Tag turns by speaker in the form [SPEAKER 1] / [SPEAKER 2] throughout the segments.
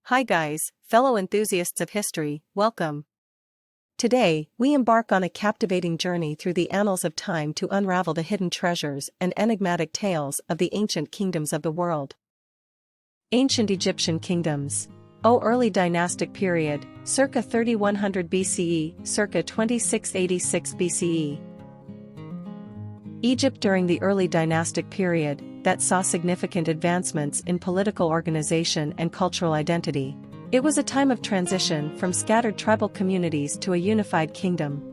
[SPEAKER 1] Hi guys, fellow enthusiasts of history, welcome. Today, we embark on a captivating journey through the annals of time to unravel the hidden treasures and enigmatic tales of the ancient kingdoms of the world. Ancient Egyptian kingdoms. Early Dynastic Period, circa 3100 BCE, circa 2686 BCE. Egypt during the Early Dynastic Period, that saw significant advancements in political organization and cultural identity. It was a time of transition from scattered tribal communities to a unified kingdom.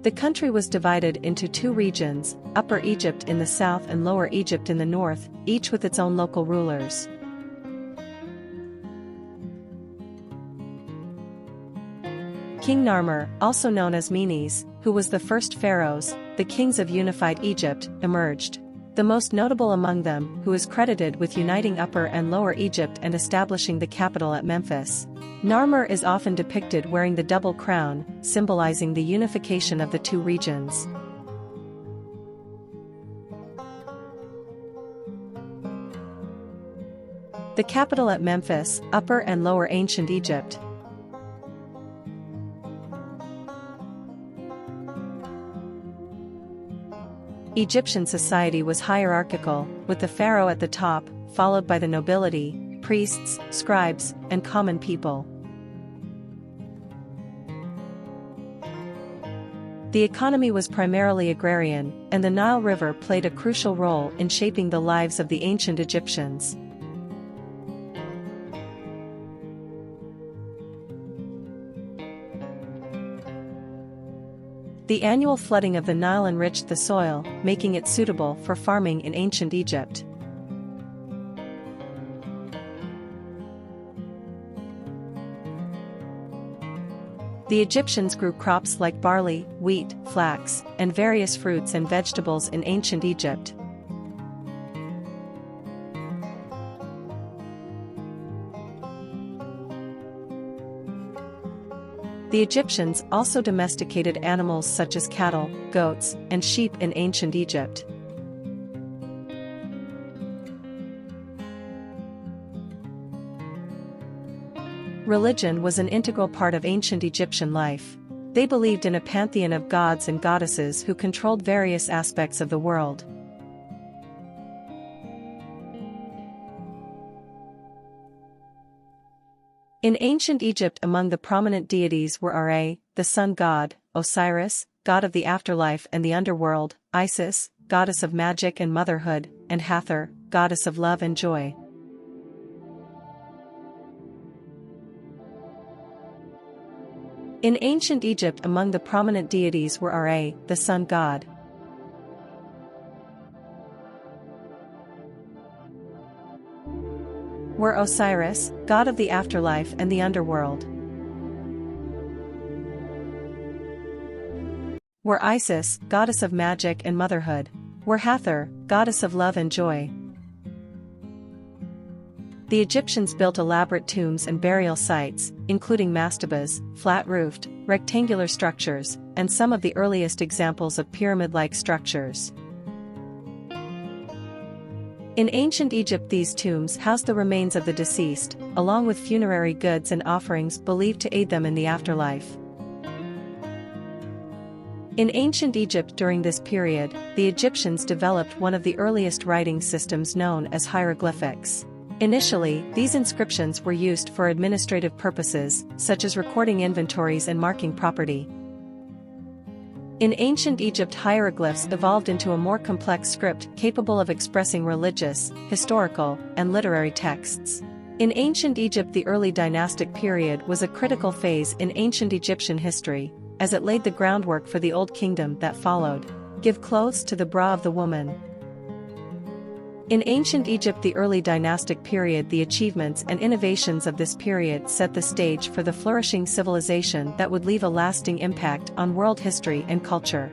[SPEAKER 1] The country was divided into two regions, Upper Egypt in the south and Lower Egypt in the north, each with its own local rulers. King Narmer, also known as Menes, who was the first pharaohs, the kings of unified Egypt, emerged. The most notable among them, who is credited with uniting Upper and Lower Egypt and establishing the capital at Memphis. Narmer is often depicted wearing the double crown, symbolizing the unification of the two regions. The capital at Memphis, Upper and Lower Ancient Egypt. Egyptian society was hierarchical, with the pharaoh at the top, followed by the nobility, priests, scribes, and common people. The economy was primarily agrarian, and the Nile River played a crucial role in shaping the lives of the ancient Egyptians. The annual flooding of the Nile enriched the soil, making it suitable for farming in ancient Egypt. The Egyptians grew crops like barley, wheat, flax, and various fruits and vegetables in ancient Egypt. The Egyptians also domesticated animals such as cattle, goats, and sheep in ancient Egypt. Religion was an integral part of ancient Egyptian life. They believed in a pantheon of gods and goddesses who controlled various aspects of the world. In ancient Egypt, among the prominent deities were Ra, the sun god, Osiris, god of the afterlife and the underworld, Isis, goddess of magic and motherhood, and Hathor, goddess of love and joy. In ancient Egypt, among the prominent deities were Ra, the sun god. Were Osiris, god of the afterlife and the underworld. Were Isis, goddess of magic and motherhood. Were Hathor, goddess of love and joy. The Egyptians built elaborate tombs and burial sites, including mastabas, flat-roofed, rectangular structures, and some of the earliest examples of pyramid-like structures. In ancient Egypt, these tombs housed the remains of the deceased, along with funerary goods and offerings believed to aid them in the afterlife. In ancient Egypt during this period, the Egyptians developed one of the earliest writing systems known as hieroglyphics. Initially, these inscriptions were used for administrative purposes, such as recording inventories and marking property. In ancient Egypt, hieroglyphs evolved into a more complex script capable of expressing religious, historical, and literary texts. In ancient Egypt, the Early Dynastic Period was a critical phase in ancient Egyptian history, as it laid the groundwork for the Old Kingdom that followed. Give clothes to the bra of the woman. In ancient Egypt, the Early Dynastic Period, the achievements and innovations of this period set the stage for the flourishing civilization that would leave a lasting impact on world history and culture.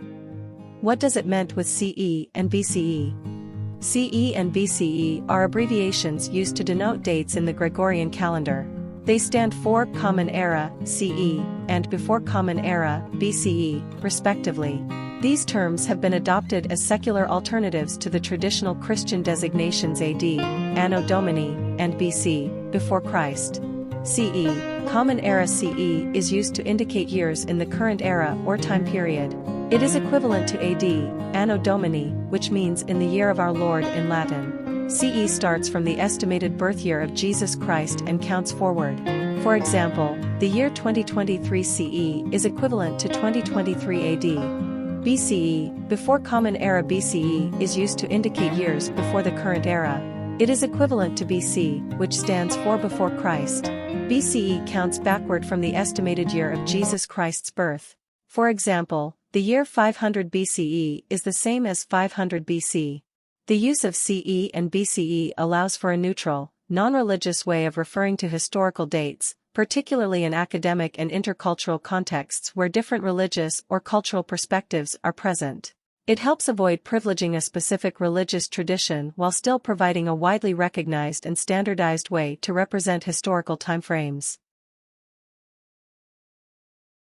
[SPEAKER 1] What does it mean with CE and BCE? CE and BCE are abbreviations used to denote dates in the Gregorian calendar. They stand for Common Era, CE, and Before Common Era, BCE, respectively. These terms have been adopted as secular alternatives to the traditional Christian designations AD, Anno Domini, and BC, before Christ. CE, Common Era CE is used to indicate years in the current era or time period. It is equivalent to AD, Anno Domini, which means in the year of our Lord in Latin. CE starts from the estimated birth year of Jesus Christ and counts forward. For example, the year 2023 CE is equivalent to 2023 AD. BCE, before Common Era BCE is used to indicate years before the current era. It is equivalent to BC, which stands for before Christ. BCE counts backward from the estimated year of Jesus Christ's birth. For example, the year 500 BCE is the same as 500 BC. The use of CE and BCE allows for a neutral, non-religious way of referring to historical dates, particularly in academic and intercultural contexts where different religious or cultural perspectives are present. It helps avoid privileging a specific religious tradition while still providing a widely recognized and standardized way to represent historical timeframes.